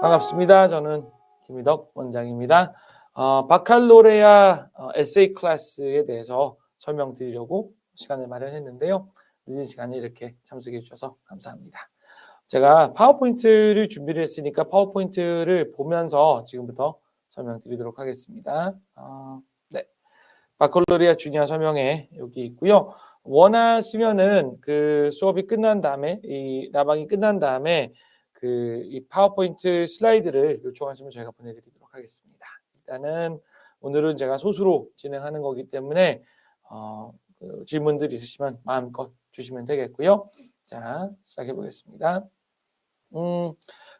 반갑습니다. 저는 김희덕 원장입니다. 바칼로레아 에세이 클래스에 대해서 설명드리려고 시간을 마련했는데요. 늦은 시간에 이렇게 참석해 주셔서 감사합니다. 제가 파워포인트를 준비를 했으니까 파워포인트를 보면서 지금부터 설명드리도록 하겠습니다. 네, 바칼로레아 주니어 설명회 여기 있고요. 원하시면은 그 수업이 끝난 다음에 이 라방이 끝난 다음에 이 파워포인트 슬라이드를 요청하시면 저희가 보내드리도록 하겠습니다. 일단은 오늘은 제가 소수로 진행하는 거기 때문에 질문들 있으시면 마음껏 주시면 되겠고요. 자, 시작해 보겠습니다.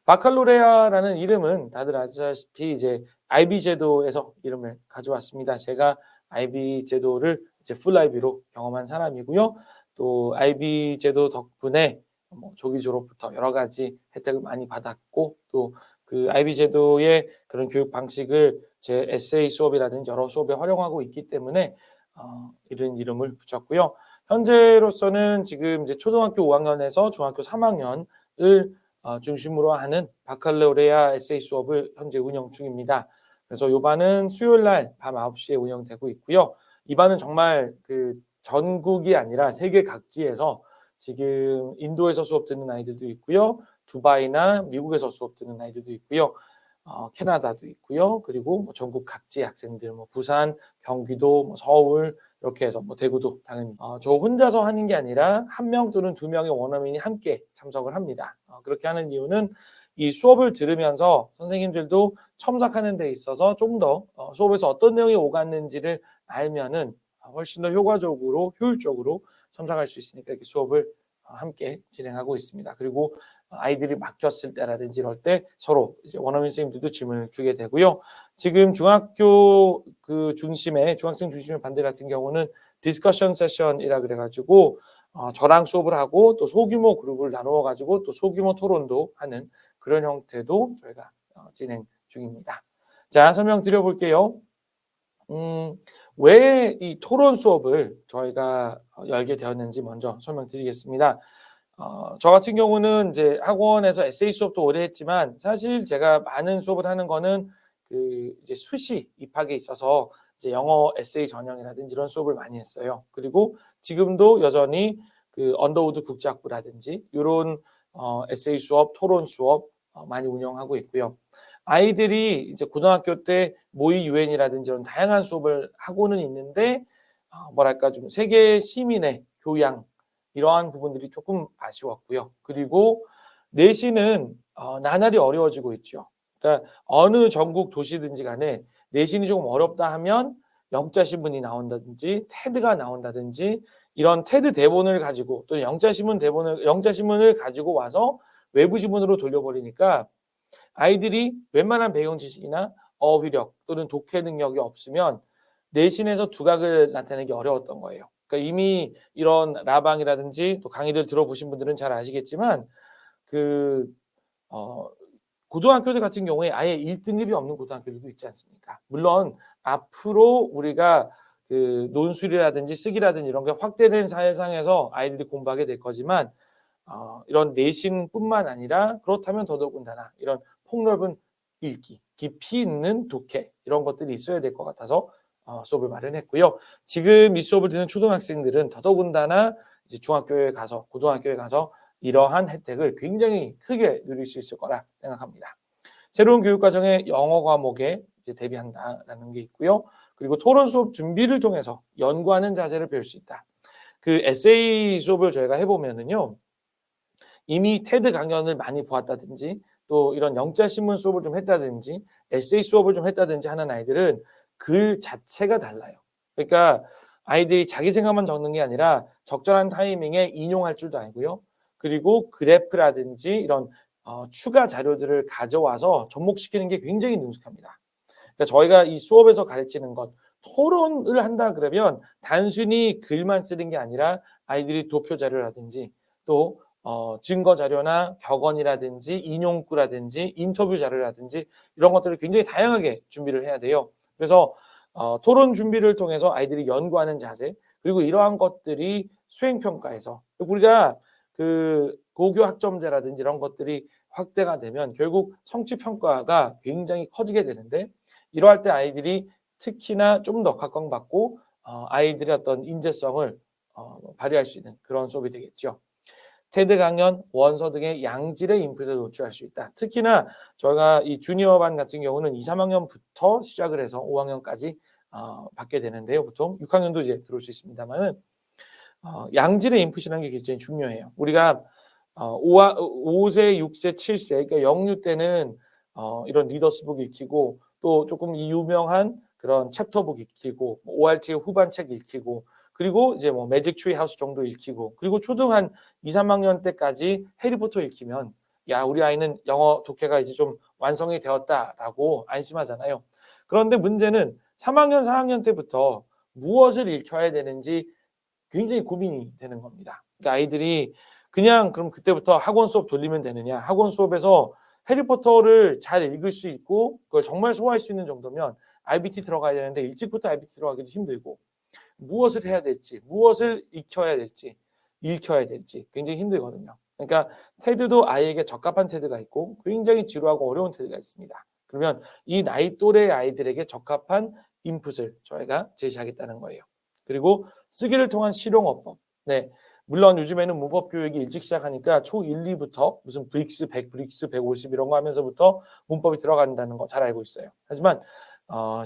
바칼로레아라는 이름은 다들 아시다시피 이제 IB 제도에서 이름을 가져왔습니다. 제가 IB 제도를 이제 풀 IB로 경험한 사람이고요. 또 IB 제도 덕분에 조기 졸업부터 여러 가지 혜택을 많이 받았고 또 그 IB 제도의 그런 교육 방식을 제 에세이 수업이라든지 여러 수업에 활용하고 있기 때문에 이런 이름을 붙였고요. 현재로서는 지금 이제 초등학교 5학년에서 중학교 3학년을 중심으로 하는 바칼로레아 에세이 수업을 현재 운영 중입니다. 그래서 이 반은 수요일 날 밤 9시에 운영되고 있고요. 이 반은 정말 그 전국이 아니라 세계 각지에서 지금 인도에서 수업 듣는 아이들도 있고요. 두바이나 미국에서 수업 듣는 아이들도 있고요. 캐나다도 있고요. 그리고 전국 각지 학생들, 부산, 경기도, 서울 이렇게 해서 대구도 당연히 저 혼자서 하는 게 아니라 한 명 또는 두 명의 원어민이 함께 참석을 합니다. 그렇게 하는 이유는 이 수업을 들으면서 선생님들도 첨삭하는 데 있어서 좀 더 수업에서 어떤 내용이 오갔는지를 알면은 훨씬 더 효과적으로 효율적으로 첨삭할 수 있으니까 이렇게 수업을 함께 진행하고 있습니다. 그리고 아이들이 막혔을 때라든지 이럴 때 서로 이제 원어민 선생님들도 질문을 주게 되고요. 지금 중학교 중학생 중심의 반대 같은 경우는 디스커션 세션이라 그래가지고 저랑 수업을 하고 또 소규모 그룹을 나누어 가지고 또 소규모 토론도 하는 그런 형태도 저희가 진행 중입니다. 자, 설명 드려볼게요. 왜 이 토론 수업을 저희가 열게 되었는지 먼저 설명드리겠습니다. 저 같은 경우는 이제 학원에서 에세이 수업도 오래 했지만 사실 제가 많은 수업을 하는 거는 이제 수시 입학에 있어서 이제 영어 에세이 전형이라든지 이런 수업을 많이 했어요. 그리고 지금도 여전히 언더우드 국제학부라든지 이런 에세이 수업, 토론 수업 많이 운영하고 있고요. 아이들이 이제 고등학교 때 모의 유엔이라든지 이런 다양한 수업을 하고는 있는데 뭐랄까 좀 세계 시민의 교양 이러한 부분들이 조금 아쉬웠고요. 그리고 내신은 나날이 어려워지고 있죠. 그러니까 어느 전국 도시든지 간에 내신이 조금 어렵다 하면 영자신문이 나온다든지 테드가 나온다든지 이런 테드 대본을 가지고 또는 영자신문을 가지고 와서 외부 지문으로 돌려버리니까 아이들이 웬만한 배경 지식이나 어휘력 또는 독해 능력이 없으면 내신에서 두각을 나타내기 어려웠던 거예요. 그러니까 이미 이런 라방이라든지 또 강의들 들어보신 분들은 잘 아시겠지만 고등학교들 같은 경우에 아예 1등급이 없는 고등학교들도 있지 않습니까? 물론 앞으로 우리가 논술이라든지 쓰기라든지 이런 게 확대된 사회상에서 아이들이 공부하게 될 거지만 이런 내신뿐만 아니라 그렇다면 더더군다나 이런 폭넓은 읽기, 깊이 있는 독해 이런 것들이 있어야 될 것 같아서 수업을 마련했고요. 지금 이 수업을 듣는 초등학생들은 더더군다나 이제 중학교에 가서 고등학교에 가서 이러한 혜택을 굉장히 크게 누릴 수 있을 거라 생각합니다. 새로운 교육과정에 영어 과목에 이제 대비한다라는 게 있고요. 그리고 토론 수업 준비를 통해서 연구하는 자세를 배울 수 있다. 에세이 수업을 저희가 해보면은요. 이미 테드 강연을 많이 보았다든지 또 이런 영자신문 수업을 좀 했다든지 에세이 수업을 좀 했다든지 하는 아이들은 글 자체가 달라요. 그러니까 아이들이 자기 생각만 적는 게 아니라 적절한 타이밍에 인용할 줄도 알고요. 그리고 그래프라든지 이런 추가 자료들을 가져와서 접목시키는 게 굉장히 능숙합니다. 그러니까 저희가 이 수업에서 가르치는 것, 토론을 한다 그러면 단순히 글만 쓰는 게 아니라 아이들이 도표 자료라든지 또 증거 자료나 격언이라든지 인용구라든지 인터뷰 자료라든지 이런 것들을 굉장히 다양하게 준비를 해야 돼요. 그래서 토론 준비를 통해서 아이들이 연구하는 자세 그리고 이러한 것들이 수행평가에서 우리가 고교 학점제라든지 이런 것들이 확대가 되면 결국 성취 평가가 굉장히 커지게 되는데 이러할 때 아이들이 특히나 좀 더 각광받고 아이들의 어떤 인재성을 발휘할 수 있는 그런 수업이 되겠죠. 테드 강연, 원서 등의 양질의 인풋을 노출할 수 있다. 특히나 저희가 이 주니어반 같은 경우는 2, 3학년부터 시작을 해서 5학년까지 받게 되는데요. 보통 6학년도 이제 들어올 수 있습니다만은 양질의 인풋이라는 게 굉장히 중요해요. 우리가 5세, 6세, 7세, 그러니까 영유 때는 이런 리더스북 읽히고 또 조금 이 유명한 그런 챕터북 읽히고 ORT의 후반 책 읽히고 그리고 이제 뭐 매직 트리 하우스 정도 읽히고 그리고 초등 한 2, 3학년 때까지 해리포터 읽히면 야, 우리 아이는 영어 독해가 이제 좀 완성이 되었다라고 안심하잖아요. 그런데 문제는 3학년, 4학년 때부터 무엇을 읽혀야 되는지 굉장히 고민이 되는 겁니다. 그러니까 아이들이 그냥 그럼 그때부터 학원 수업 돌리면 되느냐? 학원 수업에서 해리포터를 잘 읽을 수 있고 그걸 정말 소화할 수 있는 정도면 IBT 들어가야 되는데 일찍부터 IBT 들어가기도 힘들고 무엇을 해야 될지, 무엇을 읽혀야 될지 굉장히 힘들거든요. 그러니까 테드도 아이에게 적합한 테드가 있고 굉장히 지루하고 어려운 테드가 있습니다. 그러면 이 나이 또래 아이들에게 적합한 인풋을 저희가 제시하겠다는 거예요. 그리고 쓰기를 통한 실용어법. 네. 물론 요즘에는 문법 교육이 일찍 시작하니까 초 1, 2부터 무슨 브릭스, 100 브릭스, 150 이런 거 하면서부터 문법이 들어간다는 거 잘 알고 있어요. 하지만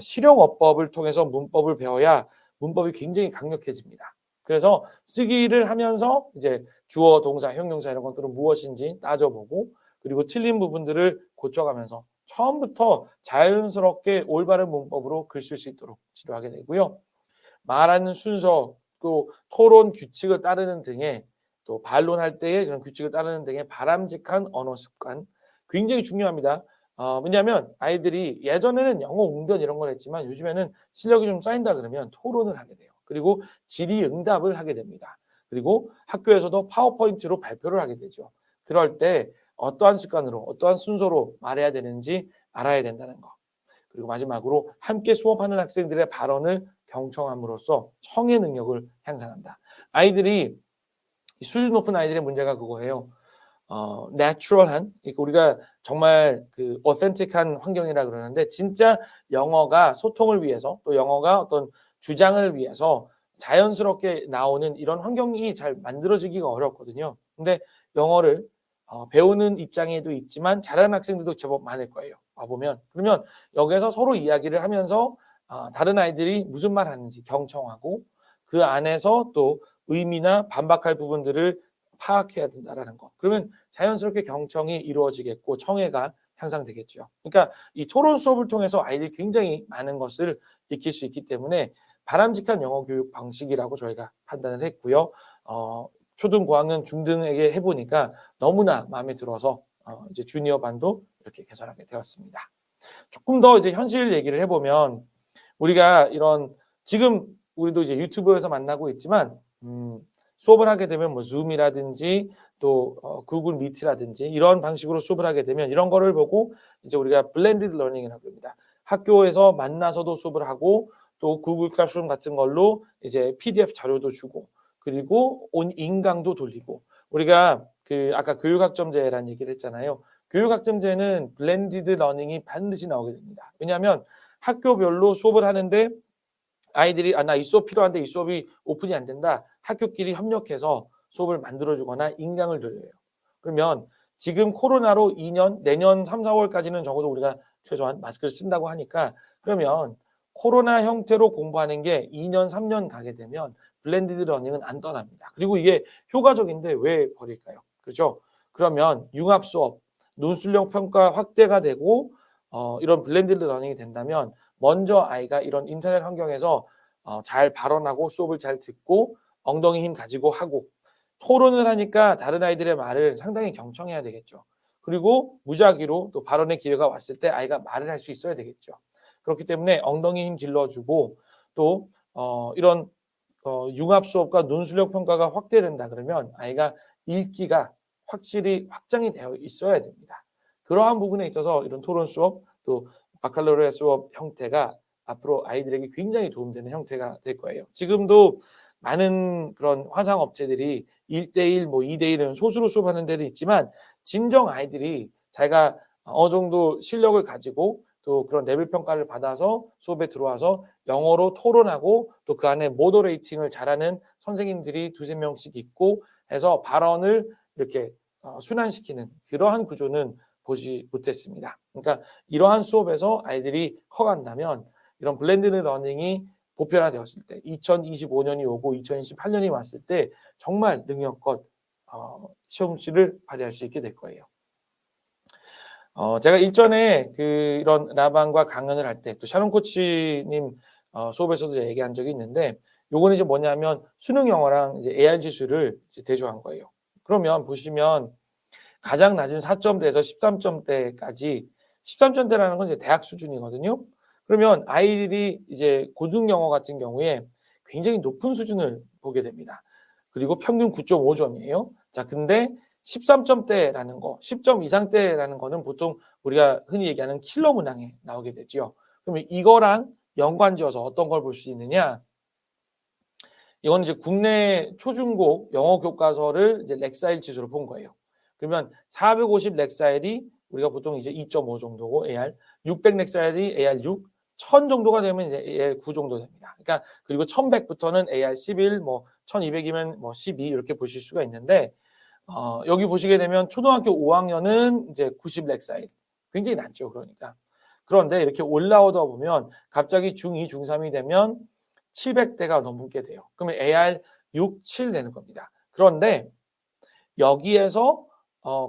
실용어법을 통해서 문법을 배워야 문법이 굉장히 강력해집니다. 그래서 쓰기를 하면서 이제 주어, 동사, 형용사 이런 것들은 무엇인지 따져보고 그리고 틀린 부분들을 고쳐가면서 처음부터 자연스럽게 올바른 문법으로 글 쓸 수 있도록 지도하게 되고요. 말하는 순서, 또 토론 규칙을 따르는 등의 또 반론할 때의 그런 규칙을 따르는 등의 바람직한 언어 습관 굉장히 중요합니다. 왜냐하면 아이들이 예전에는 영어 웅변 이런 걸 했지만 요즘에는 실력이 좀 쌓인다 그러면 토론을 하게 돼요. 그리고 질의응답을 하게 됩니다. 그리고 학교에서도 파워포인트로 발표를 하게 되죠. 그럴 때 어떠한 습관으로 어떠한 순서로 말해야 되는지 알아야 된다는 거. 그리고 마지막으로 함께 수업하는 학생들의 발언을 경청함으로써 청의 능력을 향상한다. 아이들이 수준 높은 아이들의 문제가 그거예요. 내추럴한 그러니까 우리가 정말 그 어센틱한 환경이라 그러는데 진짜 영어가 소통을 위해서 또 영어가 어떤 주장을 위해서 자연스럽게 나오는 이런 환경이 잘 만들어지기가 어렵거든요. 근데 영어를 배우는 입장에도 있지만 잘하는 학생들도 제법 많을 거예요. 와보면 그러면 여기에서 서로 이야기를 하면서 다른 아이들이 무슨 말 하는지 경청하고 그 안에서 또 의미나 반박할 부분들을 파악해야 된다라는 거. 그러면 자연스럽게 경청이 이루어지겠고 청해가 향상되겠죠. 그러니까 이 토론 수업을 통해서 아이들이 굉장히 많은 것을 익힐 수 있기 때문에 바람직한 영어 교육 방식이라고 저희가 판단을 했고요. 초등 고학년 중등에게 해보니까 너무나 마음에 들어서 이제 주니어 반도 이렇게 개설하게 되었습니다. 조금 더 이제 현실 얘기를 해보면 우리가 이런 지금 우리도 이제 유튜브에서 만나고 있지만 수업을 하게 되면 뭐 줌이라든지 또 구글 미트라든지 이런 방식으로 수업을 하게 되면 이런 거를 보고 이제 우리가 블렌디드 러닝이라고 합니다. 학교에서 만나서도 수업을 하고 또 구글 클래스룸 같은 걸로 이제 PDF 자료도 주고 그리고 온 인강도 돌리고 우리가 그 아까 교육학점제라는 얘기를 했잖아요. 교육학점제는 블렌디드 러닝이 반드시 나오게 됩니다. 왜냐하면 학교별로 수업을 하는데 아이들이 나 이 수업 필요한데 이 수업이 오픈이 안 된다. 학교끼리 협력해서 수업을 만들어주거나 인강을 돌려요. 그러면 지금 코로나로 2년, 내년 3, 4월까지는 적어도 우리가 최소한 마스크를 쓴다고 하니까 그러면 코로나 형태로 공부하는 게 2년, 3년 가게 되면 블렌디드 러닝은 안 떠납니다. 그리고 이게 효과적인데 왜 버릴까요? 그렇죠? 그러면 융합 수업, 논술력 평가 확대가 되고 이런 블렌디드 러닝이 된다면 먼저 아이가 이런 인터넷 환경에서 잘 발언하고 수업을 잘 듣고 엉덩이 힘 가지고 하고 토론을 하니까 다른 아이들의 말을 상당히 경청해야 되겠죠. 그리고 무작위로 또 발언의 기회가 왔을 때 아이가 말을 할 수 있어야 되겠죠. 그렇기 때문에 엉덩이 힘 길러주고 또 이런 융합 수업과 논술력 평가가 확대된다 그러면 아이가 읽기가 확실히 확장이 되어 있어야 됩니다. 그러한 부분에 있어서 이런 토론 수업 또 바칼로레아 수업 형태가 앞으로 아이들에게 굉장히 도움되는 형태가 될 거예요. 지금도 많은 그런 화상 업체들이 1대1, 뭐 2대1은 소수로 수업하는 데도 있지만 진정 아이들이 자기가 어느 정도 실력을 가지고 또 그런 레벨 평가를 받아서 수업에 들어와서 영어로 토론하고 또 그 안에 모더레이팅을 잘하는 선생님들이 두세 명씩 있고 해서 발언을 이렇게 순환시키는 그러한 구조는 보지 못했습니다. 그러니까 이러한 수업에서 아이들이 커간다면 이런 블렌디드 러닝이 보편화되었을 때 2025년이 오고 2028년이 왔을 때 정말 능력껏 시험치를 발휘할 수 있게 될 거예요. 제가 일전에 이런 라방과 강연을 할 때 또 샤론 코치님 수업에서도 제가 얘기한 적이 있는데 요거는 이제 뭐냐면 수능 영어랑 이제 AR 지수를 이제 대조한 거예요. 그러면 보시면 가장 낮은 4점대에서 13점대까지 13점대라는 건 이제 대학 수준이거든요. 그러면 아이들이 이제 고등 영어 같은 경우에 굉장히 높은 수준을 보게 됩니다. 그리고 평균 9.5점이에요. 자, 근데 13점대라는 거, 10점 이상대라는 거는 보통 우리가 흔히 얘기하는 킬러 문항에 나오게 되죠. 그러면 이거랑 연관지어서 어떤 걸 볼 수 있느냐? 이건 이제 국내 초중고 영어 교과서를 이제 렉사일 지수로 본 거예요. 그러면 450 렉사일이 우리가 보통 이제 2.5 정도고 AR, 600 렉사일이 AR 6, 1000 정도가 되면 이제 AR 9 정도 됩니다. 그러니까 그리고 1100부터는 AR 11, 뭐 1200이면 뭐 12 이렇게 보실 수가 있는데 여기 보시게 되면 초등학교 5학년은 이제 90 렉사일. 굉장히 낮죠. 그러니까. 그런데 이렇게 올라오다 보면 갑자기 중2, 중3이 되면 700대가 넘게 돼요. 그러면 AR 6, 7 되는 겁니다. 그런데 여기에서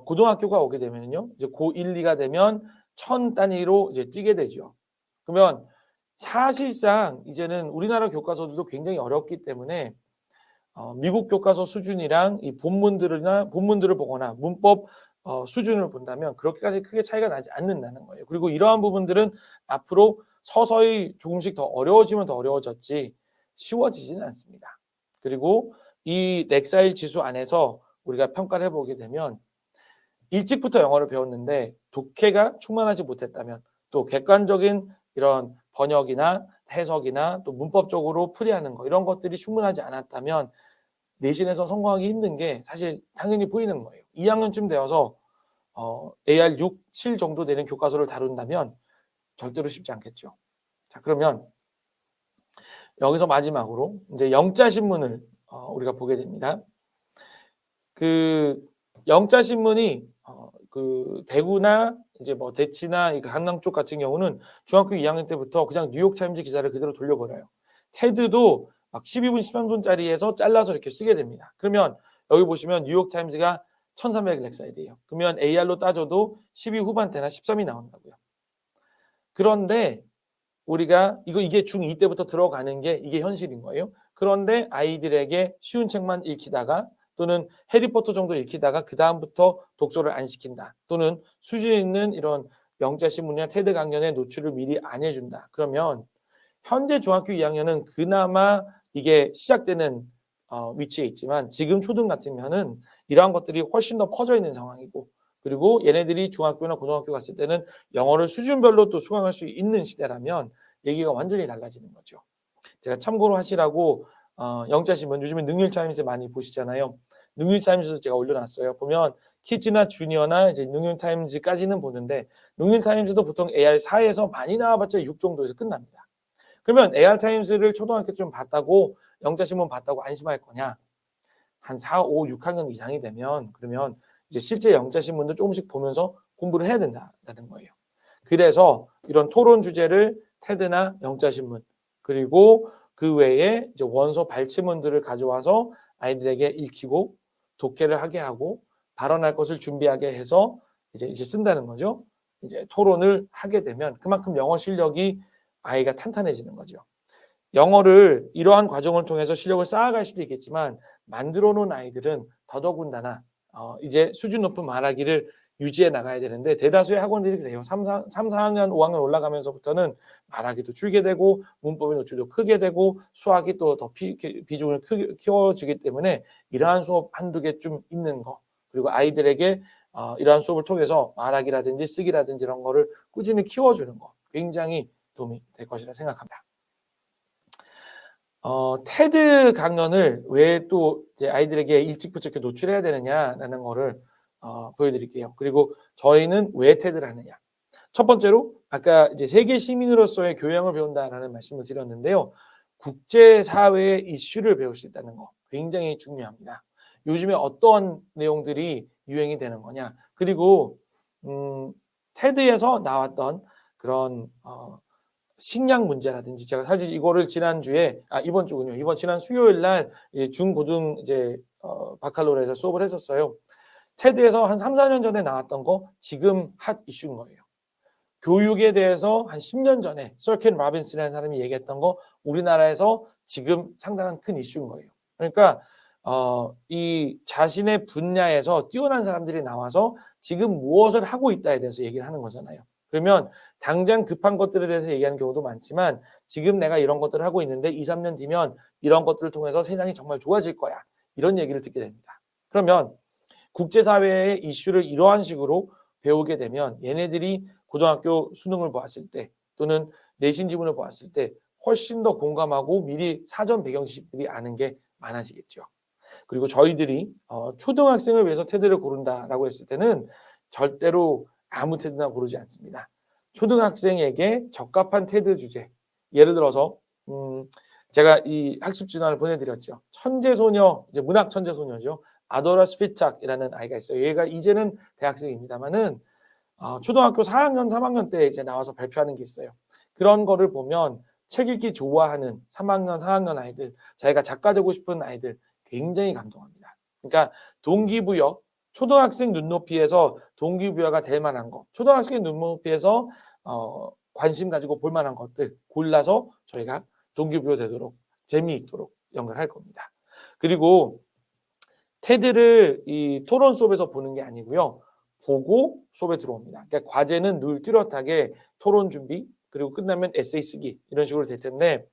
고등학교가 오게 되면요. 이제 고 1, 2가 되면 1000 단위로 이제 뛰게 되죠. 그러면 사실상 이제는 우리나라 교과서들도 굉장히 어렵기 때문에 미국 교과서 수준이랑 이 본문들을 보거나 문법 수준을 본다면 그렇게까지 크게 차이가 나지 않는다는 거예요. 그리고 이러한 부분들은 앞으로 서서히 조금씩 더 어려워지면 더 어려워졌지 쉬워지지는 않습니다. 그리고 이 렉사일 지수 안에서 우리가 평가를 해보게 되면 일찍부터 영어를 배웠는데 독해가 충만하지 못했다면 또 객관적인 이런 번역이나 해석이나 또 문법적으로 풀이하는 거 이런 것들이 충분하지 않았다면 내신에서 성공하기 힘든 게 사실 당연히 보이는 거예요. 2학년쯤 되어서 AR 6, 7 정도 되는 교과서를 다룬다면 절대로 쉽지 않겠죠. 자, 그러면 여기서 마지막으로 이제 영자 신문을 우리가 보게 됩니다. 그 영자 신문이 그 대구나 이제 뭐 대치나 이 강남 쪽 같은 경우는 중학교 2학년 때부터 그냥 뉴욕 타임즈 기사를 그대로 돌려버려요. 테드도 막 12분, 13분짜리에서 잘라서 이렇게 쓰게 됩니다. 그러면 여기 보시면 뉴욕 타임즈가 1300 렉사이드예요. 그러면 AR로 따져도 12 후반대나 13이 나온다고요. 그런데 우리가 이게 중2 때부터 들어가는 게 이게 현실인 거예요. 그런데 아이들에게 쉬운 책만 읽히다가 또는 해리포터 정도 읽히다가 그 다음부터 독서를 안 시킨다. 또는 수준 있는 이런 영자신문이나 테드 강연의 노출을 미리 안 해준다. 그러면 현재 중학교 2학년은 그나마 이게 시작되는 위치에 있지만 지금 초등 같으면은 이러한 것들이 훨씬 더 퍼져 있는 상황이고 그리고 얘네들이 중학교나 고등학교 갔을 때는 영어를 수준별로 또 수강할 수 있는 시대라면 얘기가 완전히 달라지는 거죠. 제가 참고로 하시라고 영자신문 요즘에 능률타임즈 많이 보시잖아요. 능률타임즈도 제가 올려놨어요. 보면 키즈나 주니어나 이제 능률타임즈까지는 보는데 능률타임즈도 보통 AR4에서 많이 나와봤자 6 정도에서 끝납니다. 그러면 AR타임스를 초등학교 때 좀 봤다고 영자신문 봤다고 안심할 거냐? 한 4, 5, 6학년 이상이 되면 그러면 이제 실제 영자신문도 조금씩 보면서 공부를 해야 된다는 거예요. 그래서 이런 토론 주제를 테드나 영자신문 그리고 그 외에 이제 원서 발췌문들을 가져와서 아이들에게 읽히고 독해를 하게 하고 발언할 것을 준비하게 해서 이제 쓴다는 거죠. 이제 토론을 하게 되면 그만큼 영어 실력이 아이가 탄탄해지는 거죠. 영어를 이러한 과정을 통해서 실력을 쌓아갈 수도 있겠지만 만들어 놓은 아이들은 더더군다나 이제 수준 높은 말하기를 유지해 나가야 되는데 대다수의 학원들이 그래요. 3, 4학년, 5학년 올라가면서부터는 말하기도 줄게 되고 문법의 노출도 크게 되고 수학이 또 더 비중을 크게 키워지기 때문에 이러한 수업 한두 개 좀 있는 거 그리고 아이들에게 이러한 수업을 통해서 말하기라든지 쓰기라든지 이런 거를 꾸준히 키워주는 거 굉장히 도움이 될 것이라 생각합니다. 테드 강연을 왜 또 이제 아이들에게 일찍부터 이렇게 노출해야 되느냐라는 거를 보여드릴게요. 그리고 저희는 왜 테드를 하느냐. 첫 번째로 아까 이제 세계 시민으로서의 교양을 배운다라는 말씀을 드렸는데요. 국제사회의 이슈를 배울 수 있다는 거 굉장히 중요합니다. 요즘에 어떤 내용들이 유행이 되는 거냐. 그리고 테드에서 나왔던 그런 식량 문제라든지 제가 사실 이거를 지난주에 이번 주군요. 지난 수요일 날 이제 중고등 이제 바칼로레에서 수업을 했었어요. 테드에서 한 3-4년 전에 나왔던 거 지금 핫 이슈인 거예요. 교육에 대해서 한 10년 전에 서켄 라빈슨이라는 사람이 얘기했던 거 우리나라에서 지금 상당한 큰 이슈인 거예요. 그러니까 이 자신의 분야에서 뛰어난 사람들이 나와서 지금 무엇을 하고 있다에 대해서 얘기를 하는 거잖아요. 그러면 당장 급한 것들에 대해서 얘기하는 경우도 많지만 지금 내가 이런 것들을 하고 있는데 2-3년 뒤면 이런 것들을 통해서 세상이 정말 좋아질 거야. 이런 얘기를 듣게 됩니다. 그러면 국제사회의 이슈를 이러한 식으로 배우게 되면 얘네들이 고등학교 수능을 보았을 때 또는 내신 지문을 보았을 때 훨씬 더 공감하고 미리 사전 배경 지식들이 아는 게 많아지겠죠. 그리고 저희들이 초등학생을 위해서 테드를 고른다라고 했을 때는 절대로 아무 테드나 고르지 않습니다. 초등학생에게 적합한 테드 주제. 예를 들어서 제가 이 학습 진화를 보내드렸죠. 천재소녀, 이제 문학 천재소녀죠. 아도라 스피착이라는 아이가 있어요. 얘가 이제는 대학생입니다만은 초등학교 4학년, 3학년 때 이제 나와서 발표하는 게 있어요. 그런 거를 보면 책 읽기 좋아하는 3학년, 4학년 아이들, 자기가 작가 되고 싶은 아이들 굉장히 감동합니다. 그러니까 동기부여, 초등학생 눈높이에서 동기부여가 될 만한 거, 초등학생 눈높이에서 관심 가지고 볼 만한 것들 골라서 저희가 동기부여 되도록 재미있도록 연결할 겁니다. 그리고 테드를 이 토론 수업에서 보는 게 아니고요. 보고 수업에 들어옵니다. 그러니까 과제는 늘 뚜렷하게 토론 준비 그리고 끝나면 에세이 쓰기 이런 식으로 될 텐데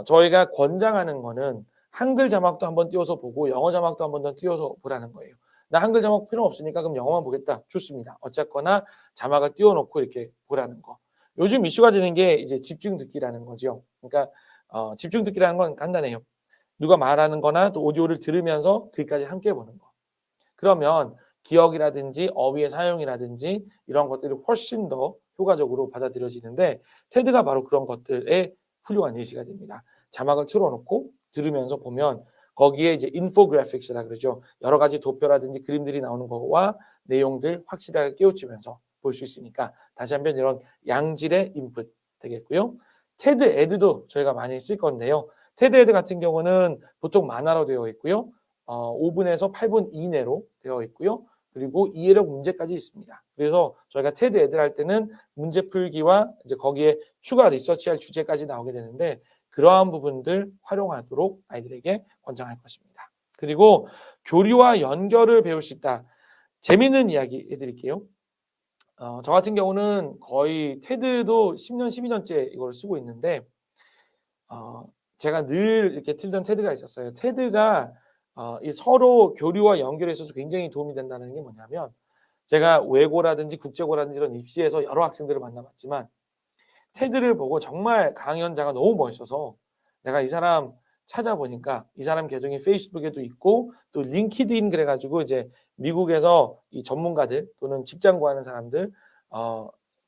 저희가 권장하는 거는 한글 자막도 한번 띄워서 보고 영어 자막도 한번 더 띄워서 보라는 거예요. 나 한글 자막 필요 없으니까 그럼 영어만 보겠다. 좋습니다. 어쨌거나 자막을 띄워놓고 이렇게 보라는 거. 요즘 이슈가 되는 게 이제 집중 듣기라는 거죠. 그러니까 집중 듣기라는 건 간단해요. 누가 말하는 거나 또 오디오를 들으면서 글까지 함께 보는 거. 그러면 기억이라든지 어휘의 사용이라든지 이런 것들이 훨씬 더 효과적으로 받아들여지는데 테드가 바로 그런 것들의 훌륭한 예시가 됩니다. 자막을 틀어놓고 들으면서 보면 거기에 이제 인포그래픽스라 그러죠. 여러 가지 도표라든지 그림들이 나오는 거와 내용들 확실하게 깨우치면서 볼 수 있으니까 다시 한번 이런 양질의 인풋 되겠고요. 테드 에드도 저희가 많이 쓸 건데요. 테드 에드 같은 경우는 보통 만화로 되어 있고요. 5분에서 8분 이내로 되어 있고요. 그리고 이해력 문제까지 있습니다. 그래서 저희가 테드 애들 할 때는 문제 풀기와 이제 거기에 추가 리서치할 주제까지 나오게 되는데 그러한 부분들 활용하도록 아이들에게 권장할 것입니다. 그리고 교류와 연결을 배울 수 있다. 재미있는 이야기 해드릴게요. 저 같은 경우는 거의 테드도 10년, 12년째 이걸 쓰고 있는데 제가 늘 이렇게 틀던 테드가 있었어요. 테드가 이 서로 교류와 연결에 있어서 굉장히 도움이 된다는 게 뭐냐면 제가 외고라든지 국제고라든지 이런 입시에서 여러 학생들을 만나봤지만 테드를 보고 정말 강연자가 너무 멋있어서 내가 이 사람 찾아보니까 이 사람 계정이 페이스북에도 있고 또 링키드인 그래가지고 이제 미국에서 이 전문가들 또는 직장 구하는 사람들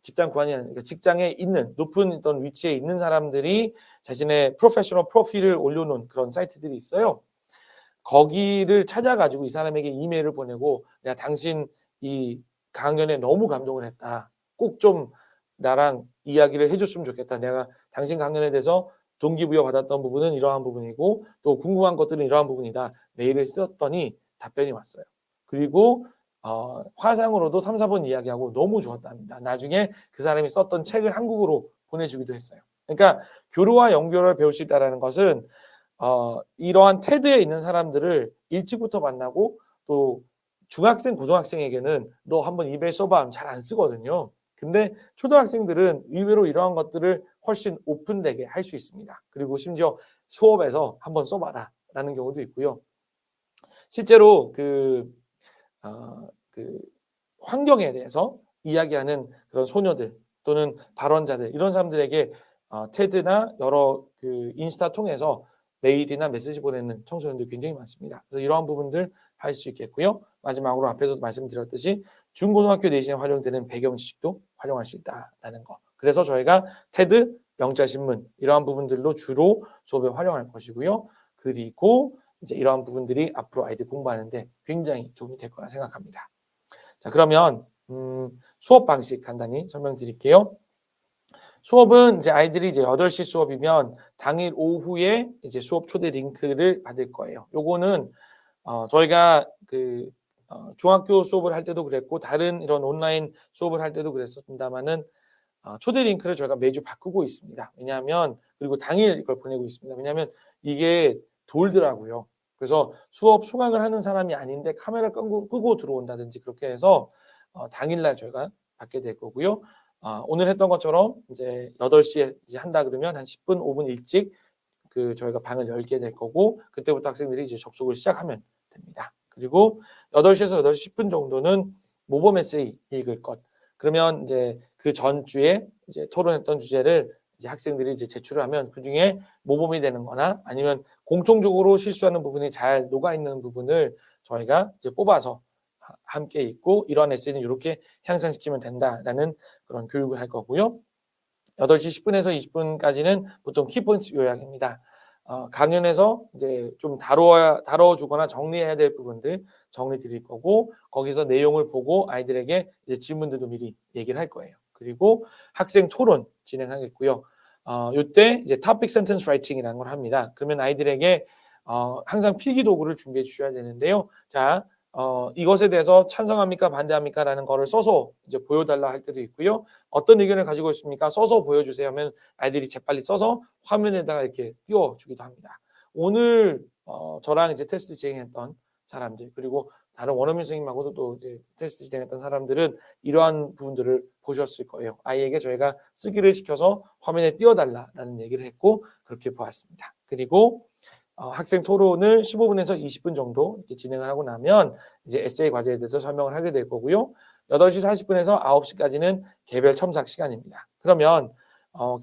직장 구하는 그러니까 직장에 있는 높은 어떤 위치에 있는 사람들이 자신의 프로페셔널 프로필을 올려놓은 그런 사이트들이 있어요. 거기를 찾아가지고 이 사람에게 이메일을 보내고 내가 당신 이 강연에 너무 감동을 했다. 꼭 좀 나랑 이야기를 해줬으면 좋겠다. 내가 당신 강연에 대해서 동기부여 받았던 부분은 이러한 부분이고 또 궁금한 것들은 이러한 부분이다. 메일을 썼더니 답변이 왔어요. 그리고 화상으로도 3-4번 이야기하고 너무 좋았답니다. 나중에 그 사람이 썼던 책을 한국어로 보내주기도 했어요. 그러니까 교류와 연결을 배울 수 있다는 것은 이러한 테드에 있는 사람들을 일찍부터 만나고 또 중학생, 고등학생에게는 너 한번 이메일 써봐 하면 잘 안 쓰거든요. 근데 초등학생들은 의외로 이러한 것들을 훨씬 오픈되게 할 수 있습니다. 그리고 심지어 수업에서 한번 써봐라 라는 경우도 있고요. 실제로 그 환경에 대해서 이야기하는 그런 소녀들 또는 발언자들 이런 사람들에게 테드나 여러 그 인스타 통해서 메일이나 메시지 보내는 청소년들 굉장히 많습니다. 그래서 이러한 부분들 할 수 있겠고요. 마지막으로 앞에서도 말씀드렸듯이 중고등학교 내신에 활용되는 배경 지식도 활용할 수 있다라는 거. 그래서 저희가 테드, 영자 신문 이러한 부분들로 주로 수업에 활용할 것이고요. 그리고 이제 이러한 부분들이 앞으로 아이들 공부하는데 굉장히 도움이 될 거라 생각합니다. 자, 그러면 수업 방식 간단히 설명드릴게요. 수업은 이제 아이들이 이제 8시 수업이면 당일 오후에 이제 수업 초대 링크를 받을 거예요. 요거는 저희가 중학교 수업을 할 때도 그랬고 다른 이런 온라인 수업을 할 때도 그랬습니다만은 초대 링크를 저희가 매주 바꾸고 있습니다. 왜냐하면 그리고 당일 이걸 보내고 있습니다. 왜냐하면 이게 돌더라고요. 그래서 수업 수강을 하는 사람이 아닌데 카메라 끄고 들어온다든지 그렇게 해서 당일날 저희가 받게 될 거고요. 오늘 했던 것처럼 이제 8시에 이제 한다 그러면 한 10분, 5분 일찍 저희가 방을 열게 될 거고 그때부터 학생들이 이제 접속을 시작하면 됩니다. 그리고 8시에서 8시 10분 정도는 모범 에세이 읽을 것. 그러면 이제 그 전주에 이제 토론했던 주제를 이제 학생들이 이제 제출을 하면 그중에 모범이 되는 거나 아니면 공통적으로 실수하는 부분이 잘 녹아 있는 부분을 저희가 이제 뽑아서 함께 읽고 이러한 에세이는 이렇게 향상시키면 된다라는 그런 교육을 할 거고요. 8시 10분에서 20분까지는 보통 키포인트 요약입니다. 강연에서 이제 좀 다뤄주거나 정리해야 될 부분들 정리 드릴 거고 거기서 내용을 보고 아이들에게 이제 질문들도 미리 얘기를 할 거예요. 그리고 학생 토론 진행하겠고요. 이때 이제 topic sentence writing이라는 걸 합니다. 그러면 아이들에게 항상 필기 도구를 준비해 주셔야 되는데요. 자, 이것에 대해서 찬성합니까 반대합니까 라는 거를 써서 이제 보여달라 할 때도 있고요. 어떤 의견을 가지고 있습니까? 써서 보여주세요 하면 아이들이 재빨리 써서 화면에다가 이렇게 띄워주기도 합니다. 오늘 저랑 이제 테스트 진행했던 사람들 그리고 다른 원어민 선생님하고도 또 이제 테스트 진행했던 사람들은 이러한 부분들을 보셨을 거예요. 아이에게 저희가 쓰기를 시켜서 화면에 띄워달라라는 얘기를 했고 그렇게 보았습니다. 그리고 학생 토론을 15분에서 20분 정도 이렇게 진행을 하고 나면 이제 에세이 과제에 대해서 설명을 하게 될 거고요. 8시 40분에서 9시까지는 개별 첨삭 시간입니다. 그러면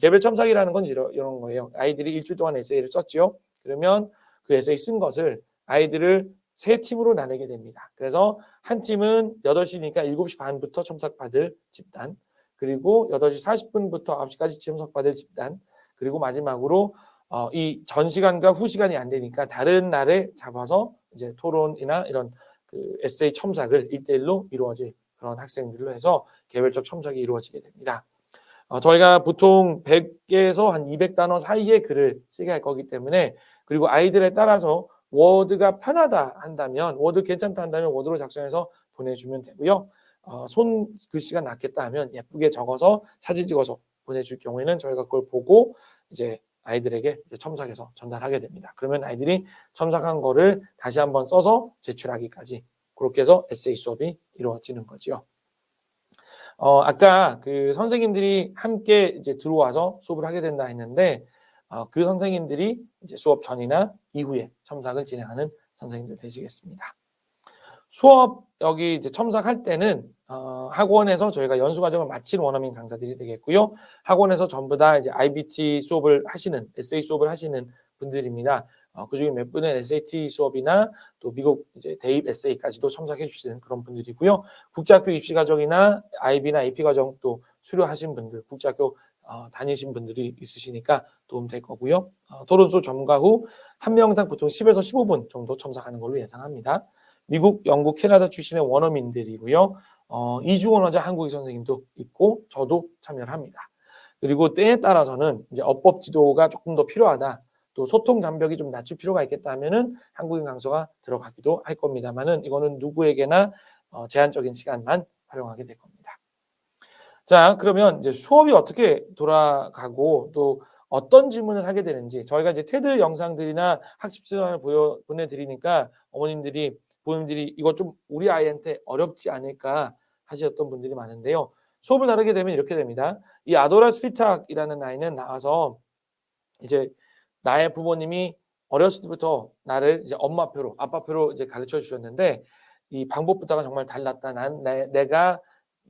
개별 첨삭이라는 건 이런 거예요. 아이들이 일주일 동안 에세이를 썼죠. 그러면 그 에세이 쓴 것을 아이들을 3팀으로 나누게 됩니다. 그래서 한 팀은 8시니까 7시 반부터 첨삭받을 집단, 그리고 8시 40분부터 9시까지 첨삭받을 집단, 그리고 마지막으로 이 전 시간과 후 시간이 안 되니까 다른 날에 잡아서 이제 토론이나 이런 에세이 첨삭을 1대1로 이루어질 그런 학생들로 해서 개별적 첨삭이 이루어지게 됩니다. 저희가 보통 100에서 한 200단어 사이의 글을 쓰게 할 거기 때문에 그리고 아이들에 따라서 워드가 편하다 한다면 워드 괜찮다 한다면 워드로 작성해서 보내주면 되고요. 손 글씨가 낫겠다 하면 예쁘게 적어서 사진 찍어서 보내줄 경우에는 저희가 그걸 보고 이제 아이들에게 첨삭해서 전달하게 됩니다. 그러면 아이들이 첨삭한 거를 다시 한번 써서 제출하기까지 그렇게 해서 에세이 수업이 이루어지는 거죠. 아까 그 선생님들이 함께 이제 들어와서 수업을 하게 된다 했는데 그 선생님들이 이제 수업 전이나 이후에 첨삭을 진행하는 선생님들 되시겠습니다. 수업 여기 이제 첨삭할 때는 학원에서 저희가 연수 과정을 마친 원어민 강사들이 되겠고요. 학원에서 전부 다 이제 IBT 수업을 하시는 에세이 수업을 하시는 분들입니다. 그중에 몇 분은 SAT 수업이나 또 미국 이제 대입 에세이까지도 첨삭해 주시는 그런 분들이고요. 국제학교 입시 과정이나 IB나 AP 과정 또 수료하신 분들, 국제학교 다니신 분들이 있으시니까 도움 될 거고요. 토론 수업 점과 후 한 명당 보통 10에서 15분 정도 첨삭하는 걸로 예상합니다. 미국, 영국, 캐나다 출신의 원어민들이고요. 이주원 원자 한국인 선생님도 있고 저도 참여를 합니다. 그리고 때에 따라서는 이제 어법 지도가 조금 더 필요하다. 또 소통 장벽이 좀 낮출 필요가 있겠다 하면은 한국인 강사가 들어가기도 할 겁니다만은 이거는 누구에게나 제한적인 시간만 활용하게 될 겁니다. 자, 그러면 이제 수업이 어떻게 돌아가고 또 어떤 질문을 하게 되는지 저희가 이제 테드 영상들이나 학습 시간을 보내드리니까 어머님들이 부모님들이 이거 좀 우리 아이한테 어렵지 않을까 하셨던 분들이 많은데요. 수업을 다루게 되면 이렇게 됩니다. 이 아도라 스피탁이라는 아이는 나와서 이제 나의 부모님이 어렸을 때부터 나를 이제 엄마표로 아빠표로 이제 가르쳐 주셨는데 이 방법부터가 정말 달랐다. 내가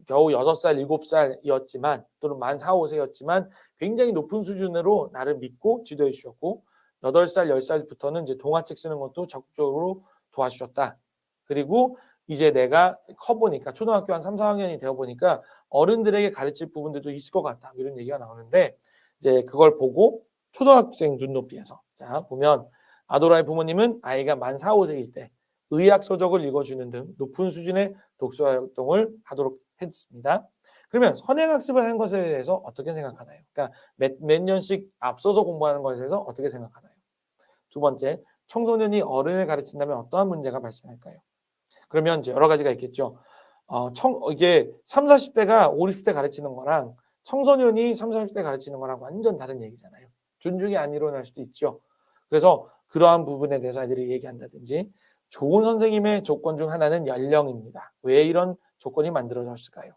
겨우 6살, 7살이었지만 또는 만 4, 5세였지만 굉장히 높은 수준으로 나를 믿고 지도해 주셨고 8살, 10살부터는 이제 동화책 쓰는 것도 적극적으로 도와주셨다. 그리고 이제 내가 커보니까 초등학교 한 3, 4학년이 되어 보니까 어른들에게 가르칠 부분들도 있을 것 같다. 이런 얘기가 나오는데 이제 그걸 보고 초등학생 눈높이에서 자 보면 아도라의 부모님은 아이가 만 4, 5세일 때 의학 서적을 읽어주는 등 높은 수준의 독서 활동을 하도록 했습니다. 그러면 선행학습을 한 것에 대해서 어떻게 생각하나요? 그러니까 몇 년씩 앞서서 공부하는 것에 대해서 어떻게 생각하나요? 두 번째, 청소년이 어른을 가르친다면 어떠한 문제가 발생할까요? 그러면 이제 여러 가지가 있겠죠. 이게 3, 40대가 5, 60대 가르치는 거랑 청소년이 3, 40대 가르치는 거랑 완전 다른 얘기잖아요. 존중이 안 일어날 수도 있죠. 그래서 그러한 부분에 대해서 아이들이 얘기한다든지 좋은 선생님의 조건 중 하나는 연령입니다. 왜 이런 조건이 만들어졌을까요?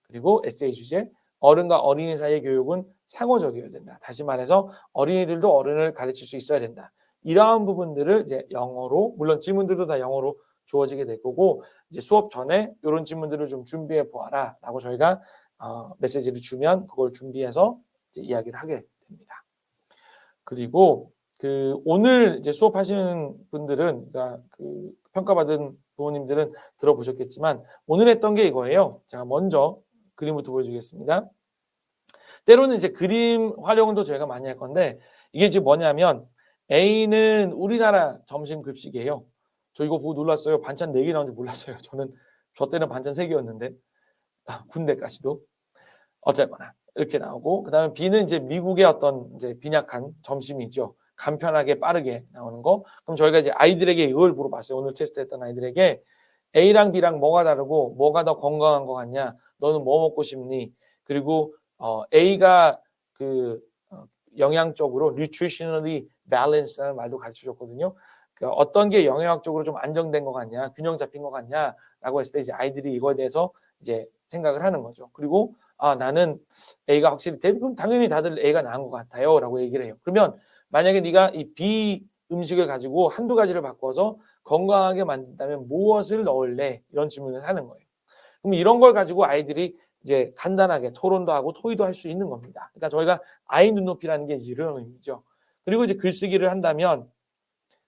그리고 에세이 주제, 어른과 어린이 사이의 교육은 상호적이어야 된다. 다시 말해서 어린이들도 어른을 가르칠 수 있어야 된다. 이러한 부분들을 이제 영어로, 물론 질문들도 다 영어로 주어지게 될 거고, 이제 수업 전에 이런 질문들을 좀 준비해 보아라 라고 저희가 메시지를 주면 그걸 준비해서 이제 이야기를 하게 됩니다. 그리고 오늘 이제 수업하시는 분들은, 그러니까 평가받은 부모님들은 들어보셨겠지만 오늘 했던 게 이거예요. 제가 먼저 그림부터 보여주겠습니다. 때로는 이제 그림 활용도 저희가 많이 할 건데 이게 지금 뭐냐면 A는 우리나라 점심 급식이에요. 저 이거 보고 놀랐어요. 반찬 4개 나온 줄 몰랐어요. 저 때는 반찬 3개였는데 군대까지도. 어쨌거나 이렇게 나오고 그다음에 B는 이제 미국의 어떤 이제 빈약한 점심이죠. 간편하게 빠르게 나오는 거. 그럼 저희가 이제 아이들에게 이걸 물어봤어요. 오늘 테스트했던 아이들에게 A랑 B랑 뭐가 다르고 뭐가 더 건강한 것 같냐? 너는 뭐 먹고 싶니? 그리고 A가 영양적으로 nutritionally balance라는 말도 가르쳐줬거든요. 그러니까 어떤 게 영양학적으로 좀 안정된 것 같냐, 균형 잡힌 것 같냐라고 했을 때 이제 아이들이 이거에 대해서 이제 생각을 하는 거죠. 그리고 나는 A가 확실히 그럼 당연히 다들 A가 나은 것 같아요라고 얘기를 해요. 그러면 만약에 네가 이 B 음식을 가지고 한두 가지를 바꿔서 건강하게 만든다면 무엇을 넣을래? 이런 질문을 하는 거예요. 그럼 이런 걸 가지고 아이들이 이제 간단하게 토론도 하고 토의도 할 수 있는 겁니다. 그러니까 저희가 아이 눈높이라는 게 이런 의미죠. 그리고 이제 글쓰기를 한다면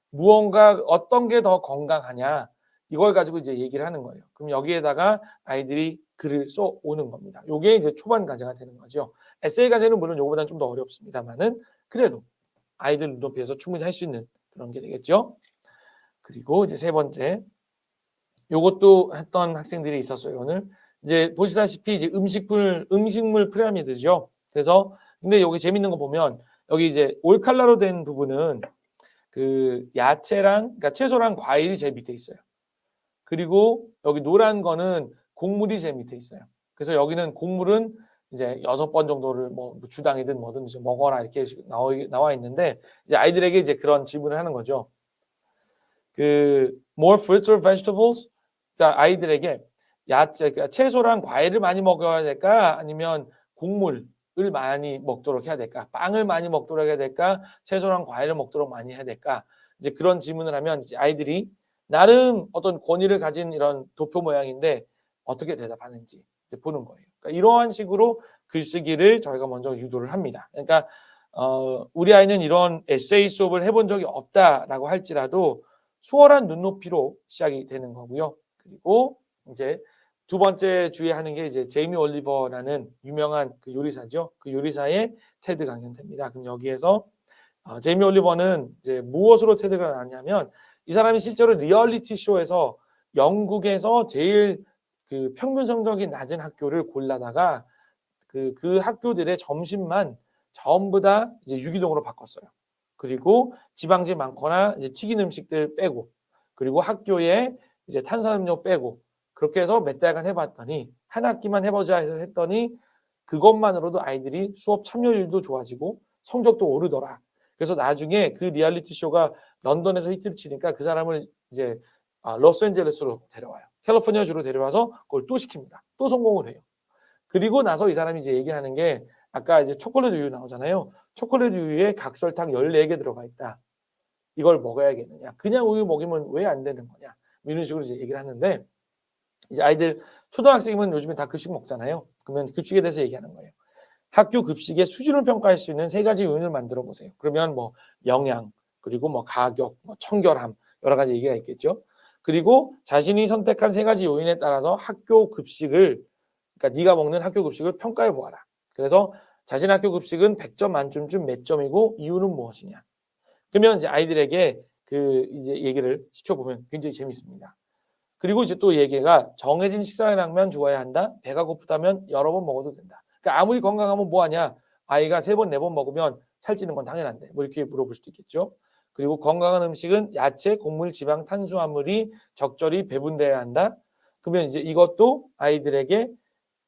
무언가 어떤 게 더 건강하냐 이걸 가지고 이제 얘기를 하는 거예요. 그럼 여기에다가 아이들이 글을 써 오는 겁니다. 이게 이제 초반 과제가 되는 거죠. 에세이 과제는 물론 이거보다는 좀 더 어렵습니다만은 그래도 아이들 눈높이에서 충분히 할 수 있는 그런 게 되겠죠. 그리고 이제 세 번째, 요것도 했던 학생들이 있었어요. 오늘 이제 보시다시피 이제 음식물 피라미드죠. 그래서 근데 여기 재밌는 거 보면 여기 이제 올칼라로 된 부분은 야채랑 그러니까 채소랑 과일이 제일 밑에 있어요. 그리고 여기 노란 거는 곡물이 제일 밑에 있어요. 그래서 여기는 곡물은 이제 6번 정도를 뭐 주당이든 뭐든 이제 먹어라 이렇게 나와 있는데 이제 아이들에게 이제 그런 질문을 하는 거죠. more fruits or vegetables? 그러니까 아이들에게 그러니까 채소랑 과일을 많이 먹어야 될까? 아니면 곡물을 많이 먹도록 해야 될까? 빵을 많이 먹도록 해야 될까? 채소랑 과일을 먹도록 많이 해야 될까? 이제 그런 질문을 하면 이제 아이들이 나름 어떤 권위를 가진 이런 도표 모양인데 어떻게 대답하는지 이제 보는 거예요. 그러니까 이러한 식으로 글쓰기를 저희가 먼저 유도를 합니다. 그러니까 우리 아이는 이런 에세이 수업을 해본 적이 없다라고 할지라도 수월한 눈높이로 시작이 되는 거고요. 그리고 이제 두 번째 주의하는 게 이제 제이미 올리버라는 유명한 요리사죠. 그 요리사의 테드 강연입니다. 그럼 여기에서 제이미 올리버는 이제 무엇으로 테드가 나왔냐면 이 사람이 실제로 리얼리티 쇼에서 영국에서 제일 평균 성적이 낮은 학교를 골라다가 그 학교들의 점심만 전부 다 이제 유기농으로 바꿨어요. 그리고 지방지 많거나 이제 튀긴 음식들 빼고 그리고 학교에 이제 탄산음료 빼고 그렇게 해서 몇 달간 해봤더니 한 학기만 해보자 해서 했더니 그것만으로도 아이들이 수업 참여율도 좋아지고 성적도 오르더라. 그래서 나중에 그 리얼리티 쇼가 런던에서 히트를 치니까 그 사람을 이제 로스앤젤레스로 데려와요. 캘리포니아 주로 데려와서 그걸 또 시킵니다. 또 성공을 해요. 그리고 나서 이 사람이 이제 얘기하는 게 아까 이제 초콜릿 우유 나오잖아요. 초콜릿 우유에 각설탕 14개 들어가 있다. 이걸 먹어야겠느냐. 그냥 우유 먹이면 왜 안 되는 거냐. 이런 식으로 이제 얘기를 하는데 이제 아이들 초등학생이면 요즘에 다 급식 먹잖아요. 그러면 급식에 대해서 얘기하는 거예요. 학교 급식의 수준을 평가할 수 있는 3가지 요인을 만들어 보세요. 그러면 뭐 영양, 그리고 뭐 가격, 뭐 청결함 여러 가지 얘기가 있겠죠. 그리고 자신이 선택한 세 가지 요인에 따라서 학교 급식을, 그러니까 네가 먹는 학교 급식을 평가해 보아라. 그래서 자신의 학교 급식은 100점 만점중 몇 점이고 이유는 무엇이냐. 그러면 이제 아이들에게 그 이제 얘기를 시켜보면 굉장히 재밌습니다. 그리고 이제 또 얘기가 정해진 식사량만 좋아야 한다. 배가 고프다면 여러 번 먹어도 된다. 그러니까 아무리 건강하면 뭐하냐. 아이가 3번, 4번 먹으면 살찌는 건 당연한데. 뭐 이렇게 물어볼 수도 있겠죠. 그리고 건강한 음식은 야채, 곡물, 지방, 탄수화물이 적절히 배분돼야 한다. 그러면 이제 이것도 아이들에게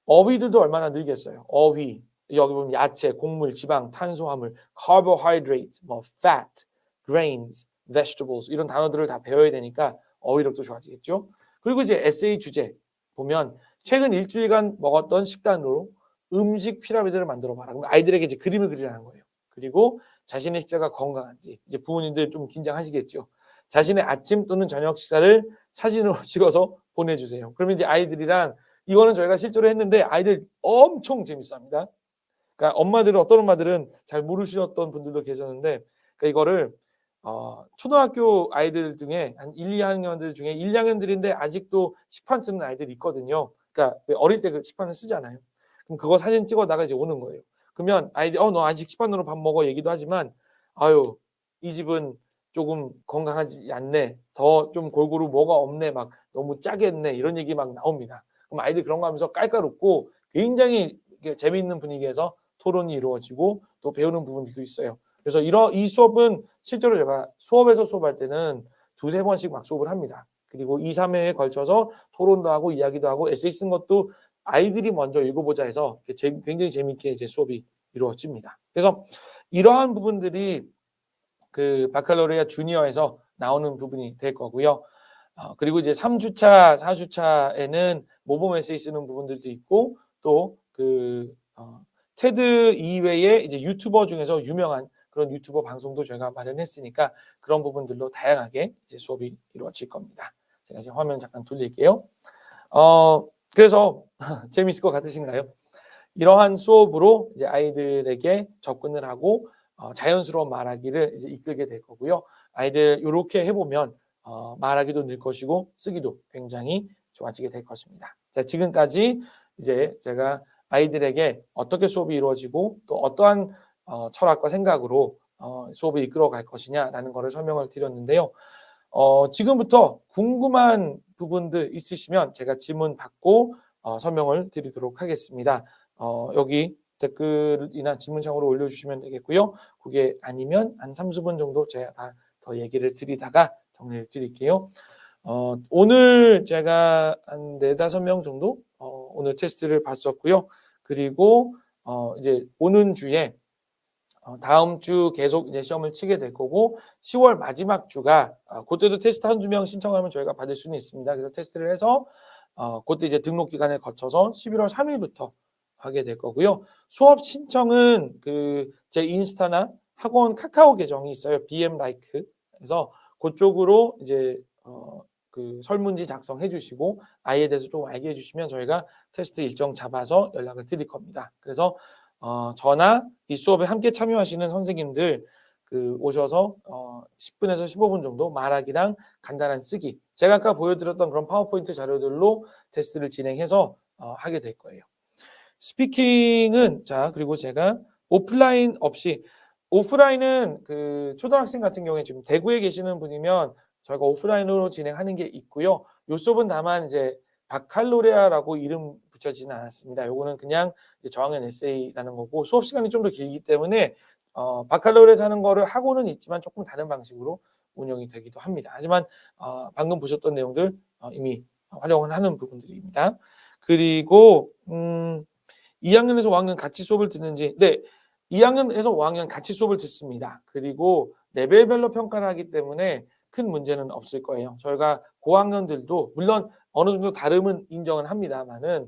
어휘들도 얼마나 늘겠어요. 어휘. 여기 보면 야채, 곡물, 지방, 탄수화물, carbohydrate, 뭐 fat, grains, vegetables 이런 단어들을 다 배워야 되니까 어휘력도 좋아지겠죠. 그리고 이제 에세이 주제 보면 최근 일주일간 먹었던 식단으로 음식 피라미드를 만들어 봐라. 그럼 아이들에게 이제 그림을 그리라는 거예요. 그리고 자신의 식사가 건강한지 이제 부모님들 좀 긴장하시겠죠. 자신의 아침 또는 저녁 식사를 사진으로 찍어서 보내주세요. 그러면 이제 아이들이랑 이거는 저희가 실제로 했는데 아이들 엄청 재밌어합니다. 그러니까 엄마들은 어떤 엄마들은 잘 모르셨던 분들도 계셨는데 그러니까 이거를 초등학교 아이들 중에 한 1, 2학년들 중에 1, 2학년들인데 아직도 식판 쓰는 아이들이 있거든요. 그러니까 어릴 때 그 식판을 쓰잖아요. 그럼 그거 사진 찍어다가 이제 오는 거예요. 그러면 아이들 너 아직 식판으로 밥 먹어 얘기도 하지만 아유 이 집은 조금 건강하지 않네. 더 좀 골고루 뭐가 없네. 막 너무 짜게 했네. 이런 얘기 막 나옵니다. 그럼 아이들 그런 거 하면서 깔깔 웃고 굉장히 재미있는 분위기에서 토론이 이루어지고 또 배우는 부분들도 있어요. 그래서 이 수업은 실제로 제가 수업에서 수업할 때는 2-3번씩 막 수업을 합니다. 그리고 2, 3회에 걸쳐서 토론도 하고 이야기도 하고 에세이 쓴 것도 아이들이 먼저 읽어보자 해서 굉장히 재미있게 이제 수업이 이루어집니다. 그래서 이러한 부분들이 그 바칼로레아 주니어에서 나오는 부분이 될 거고요. 그리고 이제 3주차, 4주차에는 모범 에세이 쓰는 부분들도 있고 또 테드 이외에 이제 유튜버 중에서 유명한 그런 유튜버 방송도 저희가 마련했으니까 그런 부분들로 다양하게 이제 수업이 이루어질 겁니다. 제가 이제 화면 잠깐 돌릴게요. 그래서 재미있을 것 같으신가요? 이러한 수업으로 이제 아이들에게 접근을 하고 자연스러운 말하기를 이제 이끌게 될 거고요. 아이들 이렇게 해보면 말하기도 늘 것이고 쓰기도 굉장히 좋아지게 될 것입니다. 자, 지금까지 이제 제가 아이들에게 어떻게 수업이 이루어지고 또 어떠한 철학과 생각으로 수업을 이끌어 갈 것이냐라는 것을 설명을 드렸는데요. 지금부터 궁금한 부분들 있으시면 제가 질문 받고 설명을 드리도록 하겠습니다. 여기 댓글이나 질문창으로 올려주시면 되겠고요. 그게 아니면 한 30분 정도 제가 다 더 얘기를 드리다가 정리를 드릴게요. 오늘 제가 한 4-5명 정도 오늘 테스트를 봤었고요. 그리고 이제 오는 주에 다음 주 계속 이제 시험을 치게 될 거고 10월 마지막 주가 그때도 테스트 한두 명 신청하면 저희가 받을 수는 있습니다. 그래서 테스트를 해서 그때 이제 등록 기간을 거쳐서 11월 3일부터 하게 될 거고요. 수업 신청은 제 인스타나 학원 카카오 계정이 있어요. BM 라이크. 그래서 그쪽으로 이제 설문지 작성해 주시고 아이에 대해서 좀 알게 해 주시면 저희가 테스트 일정 잡아서 연락을 드릴 겁니다. 그래서 저나 이 수업에 함께 참여하시는 선생님들 오셔서 10분에서 15분 정도 말하기랑 간단한 쓰기 제가 아까 보여드렸던 그런 파워포인트 자료들로 테스트를 진행해서 하게 될 거예요. 스피킹은 그리고 제가 오프라인 없이 오프라인은 초등학생 같은 경우에 지금 대구에 계시는 분이면 저희가 오프라인으로 진행하는 게 있고요. 요 수업은 다만 이제 바칼로레아라고 이름 붙여지는 않았습니다. 요거는 그냥 이제 저학년 에세이라는 거고 수업 시간이 좀 더 길기 때문에 바칼로레아 하는 거를 하고는 있지만 조금 다른 방식으로 운영이 되기도 합니다. 하지만 방금 보셨던 내용들 이미 활용을 하는 부분들입니다. 그리고 2학년에서 5학년 같이 수업을 듣는지 2학년에서 5학년 같이 수업을 듣습니다. 그리고 레벨별로 평가를 하기 때문에 큰 문제는 없을 거예요. 저희가 고학년들도 물론 어느 정도 다름은 인정은 합니다만은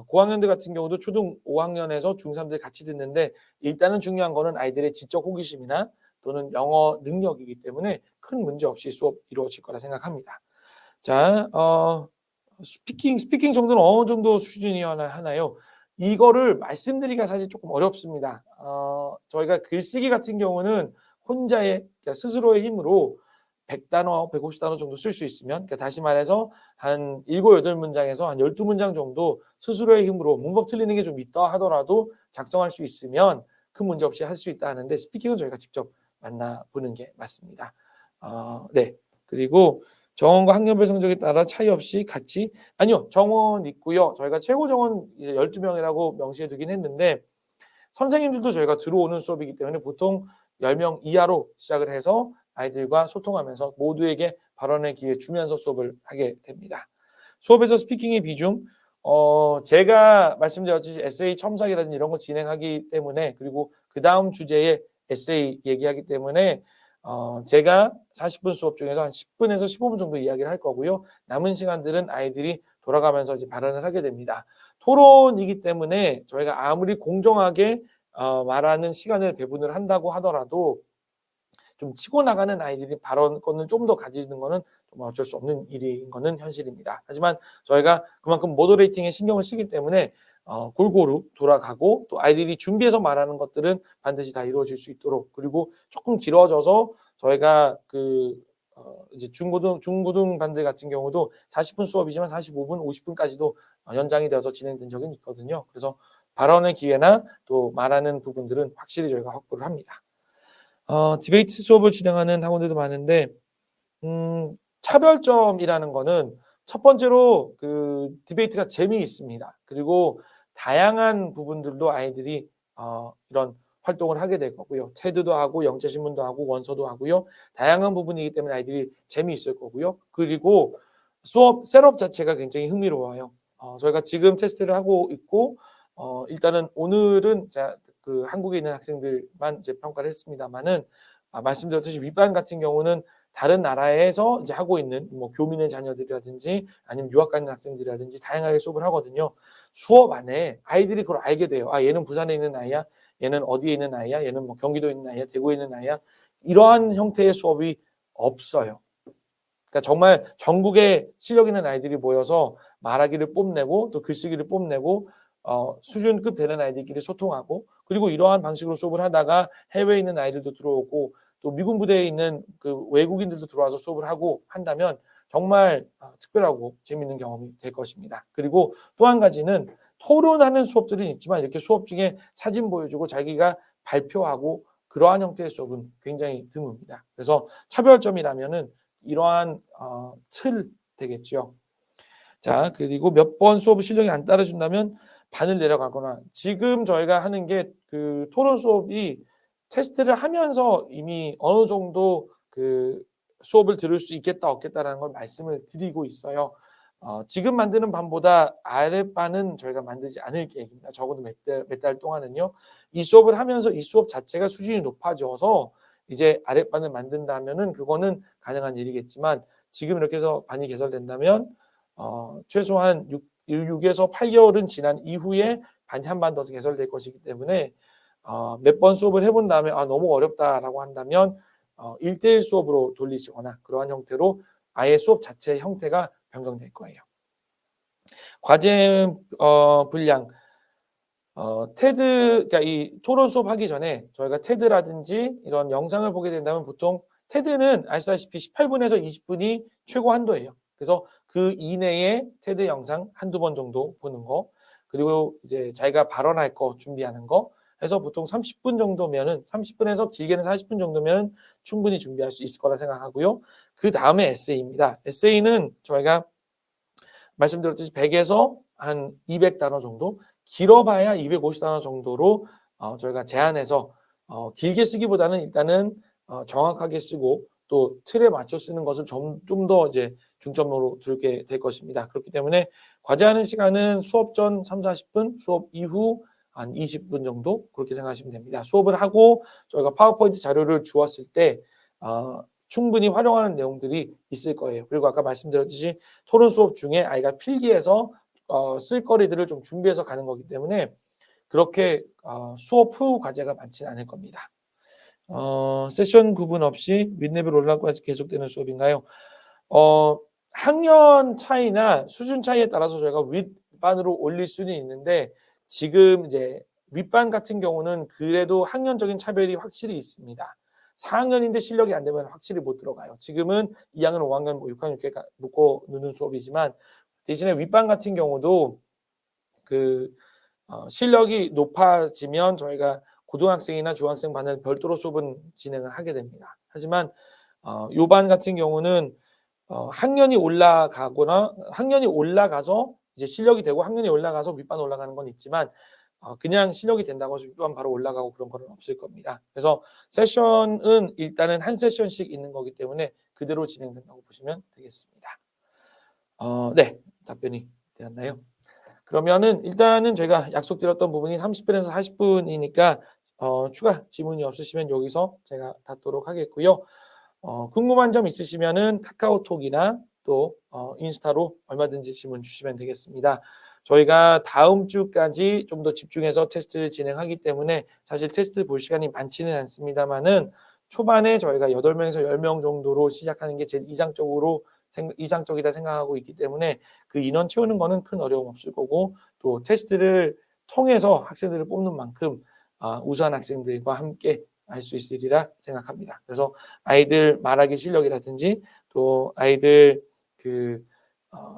고학년들 같은 경우도 초등 5학년에서 중3들 같이 듣는데 일단은 중요한 거는 아이들의 지적 호기심이나 또는 영어 능력이기 때문에 큰 문제 없이 수업 이루어질 거라 생각합니다. 자, 스피킹 정도는 어느 정도 수준이 하나요? 이거를 말씀드리기가 사실 조금 어렵습니다. 저희가 글쓰기 같은 경우는 혼자의 스스로의 힘으로 100단어, 150단어 정도 쓸 수 있으면, 그러니까 다시 말해서 한 7, 8문장에서 한 12문장 정도 스스로의 힘으로 문법 틀리는 게 좀 있다 하더라도 작성할 수 있으면 큰 문제 없이 할 수 있다 하는데, 스피킹은 저희가 직접 만나보는 게 맞습니다. 네. 그리고 정원과 학년별 성적에 따라 차이 없이 같이, 아니요, 정원 있고요. 저희가 최고 정원 이제 12명이라고 명시해 두긴 했는데, 선생님들도 저희가 들어오는 수업이기 때문에 보통 10명 이하로 시작을 해서 아이들과 소통하면서 모두에게 발언의 기회 주면서 수업을 하게 됩니다. 수업에서 스피킹의 비중, 제가 말씀드렸듯이 에세이 첨삭이라든지 이런 거 진행하기 때문에, 그리고 그 다음 주제에 에세이 얘기하기 때문에 제가 40분 수업 중에서 한 10분에서 15분 정도 이야기를 할 거고요. 남은 시간들은 아이들이 돌아가면서 이제 발언을 하게 됩니다. 토론이기 때문에 저희가 아무리 공정하게 말하는 시간을 배분을 한다고 하더라도 좀 치고 나가는 아이들이 발언권을 좀 더 가지는 거는 좀 어쩔 수 없는 일인 거는 현실입니다. 하지만 저희가 그만큼 모더레이팅에 신경을 쓰기 때문에 골고루 돌아가고, 또 아이들이 준비해서 말하는 것들은 반드시 다 이루어질 수 있도록, 그리고 조금 길어져서 저희가 이제 중고등 반들 같은 경우도 40분 수업이지만 45분, 50분까지도 연장이 되어서 진행된 적은 있거든요. 그래서 발언의 기회나 또 말하는 부분들은 확실히 저희가 확보를 합니다. 디베이트 수업을 진행하는 학원들도 많은데, 차별점이라는 거는 첫 번째로 디베이트가 재미있습니다. 그리고 다양한 부분들도 아이들이 이런 활동을 하게 될 거고요. 테드도 하고 영재신문도 하고 원서도 하고요. 다양한 부분이기 때문에 아이들이 재미있을 거고요. 그리고 수업 셋업 자체가 굉장히 흥미로워요. 저희가 지금 테스트를 하고 있고, 일단은 오늘은 한국에 있는 학생들만 이제 평가를 했습니다만은, 말씀드렸듯이 윗반 같은 경우는 다른 나라에서 이제 하고 있는 뭐 교민의 자녀들이라든지 아니면 유학 가는 학생들이라든지 다양하게 수업을 하거든요. 수업 안에 아이들이 그걸 알게 돼요. 얘는 부산에 있는 아이야, 얘는 어디에 있는 아이야, 얘는 뭐 경기도에 있는 아이야, 대구에 있는 아이야. 이러한 형태의 수업이 없어요. 그러니까 정말 전국에 실력 있는 아이들이 모여서 말하기를 뽐내고 또 글쓰기를 뽐내고 수준급 되는 아이들끼리 소통하고, 그리고 이러한 방식으로 수업을 하다가 해외에 있는 아이들도 들어오고 또 미군 부대에 있는 그 외국인들도 들어와서 수업을 하고 한다면 정말 특별하고 재밌는 경험이 될 것입니다. 그리고 또 한 가지는 토론하는 수업들은 있지만 이렇게 수업 중에 사진 보여주고 자기가 발표하고 그러한 형태의 수업은 굉장히 드뭅니다. 그래서 차별점이라면은 이러한 틀 되겠죠. 자, 그리고 몇 번 수업 실력이 안 따라준다면 반을 내려가거나, 지금 저희가 하는 게 토론 수업이 테스트를 하면서 이미 어느 정도 수업을 들을 수 있겠다 없겠다라는 걸 말씀을 드리고 있어요. 지금 만드는 반보다 아랫반은 저희가 만들지 않을 계획입니다. 적어도 몇 달 동안은요. 이 수업을 하면서 이 수업 자체가 수준이 높아져서 이제 아랫반을 만든다면은 그거는 가능한 일이겠지만, 지금 이렇게 해서 반이 개설된다면 최소한 6에서 8개월은 지난 이후에 반이 한 반 더 개설될 것이기 때문에 몇 번 수업을 해본 다음에 너무 어렵다라고 한다면 1대1 수업으로 돌리시거나 그러한 형태로 아예 수업 자체의 형태가 변경될 거예요. 과제 분량, 테드, 그러니까 이 토론 수업 하기 전에 저희가 테드라든지 이런 영상을 보게 된다면 보통 테드는 아시다시피 18분에서 20분이 최고 한도예요. 그래서 그 이내에 테드 영상 한두 번 정도 보는 거, 그리고 이제 자기가 발언할 거 준비하는 거 해서 보통 30분 정도면은, 30분에서 길게는 40분 정도면 충분히 준비할 수 있을 거라 생각하고요. 그 다음에 에세이입니다. 에세이는 저희가 말씀드렸듯이 100에서 한 200단어 정도, 길어봐야 250단어 정도로 저희가 제한해서 길게 쓰기보다는 일단은 정확하게 쓰고 또 틀에 맞춰 쓰는 것을 좀 더 이제 중점으로 두게 될 것입니다. 그렇기 때문에 과제하는 시간은 수업 전 3, 40분, 수업 이후 한 20분 정도, 그렇게 생각하시면 됩니다. 수업을 하고 저희가 파워포인트 자료를 주었을 때 충분히 활용하는 내용들이 있을 거예요. 그리고 아까 말씀드렸듯이 토론 수업 중에 아이가 필기해서 쓸거리들을 좀 준비해서 가는 거기 때문에 그렇게 수업 후 과제가 많지는 않을 겁니다. 세션 구분 없이 윗레벨 올라가까지 계속되는 수업인가요? 학년 차이나 수준 차이에 따라서 저희가 윗반으로 올릴 수는 있는데, 지금 이제 윗반 같은 경우는 그래도 학년적인 차별이 확실히 있습니다. 4학년인데 실력이 안 되면 확실히 못 들어가요. 지금은 2학년, 5학년, 6학년 이렇게 묶어 놓는 수업이지만 대신에 윗반 같은 경우도 실력이 높아지면 저희가 고등학생이나 중학생 반을 별도로 수업은 진행을 하게 됩니다. 하지만 요 반 같은 경우는 학년이 올라가서 이제 실력이 되고 학년이 올라가서 윗반 올라가는 건 있지만 그냥 실력이 된다고 해서 윗반 바로 올라가고 그런 건 없을 겁니다. 그래서 세션은 일단은 한 세션씩 있는 거기 때문에 그대로 진행된다고 보시면 되겠습니다. 네, 답변이 되었나요? 그러면은 일단은 제가 약속드렸던 부분이 30분에서 40분이니까 추가 질문이 없으시면 여기서 제가 닫도록 하겠고요. 궁금한 점 있으시면은 카카오톡이나 또 인스타로 얼마든지 질문 주시면 되겠습니다. 저희가 다음 주까지 좀 더 집중해서 테스트를 진행하기 때문에 사실 테스트 볼 시간이 많지는 않습니다만은 초반에 저희가 8명에서 10명 정도로 시작하는 게 제일 이상적이다 생각하고 있기 때문에 그 인원 채우는 거는 큰 어려움 없을 거고 또 테스트를 통해서 학생들을 뽑는 만큼 우수한 학생들과 함께 할 수 있으리라 생각합니다. 그래서 아이들 말하기 실력이라든지 또 아이들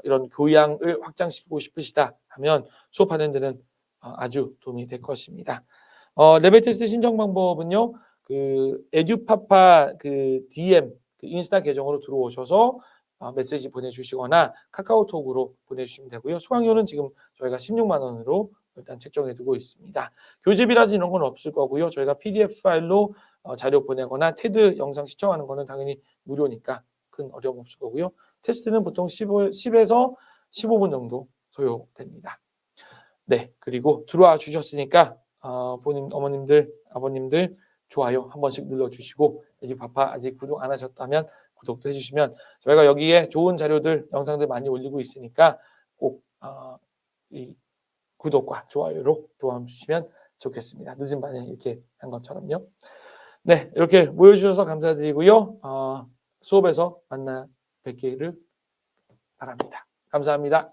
이런 교양을 확장시키고 싶으시다 하면 수업하는 데는 아주 도움이 될 것입니다. 레벨 테스트 신청 방법은요. 에듀파파 DM 인스타 계정으로 들어오셔서 메시지 보내주시거나 카카오톡으로 보내주시면 되고요. 수강료는 지금 저희가 16만 원으로 일단 책정해 두고 있습니다. 교재비라든지 이런 건 없을 거고요. 저희가 PDF 파일로 자료 보내거나 테드 영상 시청하는 거는 당연히 무료니까 큰 어려움 없을 거고요. 테스트는 보통 10에서 15분 정도 소요됩니다. 네, 그리고 들어와 주셨으니까 본인 어머님들, 아버님들 좋아요 한 번씩 눌러주시고 에듀파파 아직 구독 안 하셨다면 구독도 해주시면 저희가 여기에 좋은 자료들, 영상들 많이 올리고 있으니까 꼭 이 구독과 좋아요로 도움 주시면 좋겠습니다. 늦은 밤에 이렇게 한 것처럼요. 네, 이렇게 모여주셔서 감사드리고요. 수업에서 만나 뵙기를 바랍니다. 감사합니다.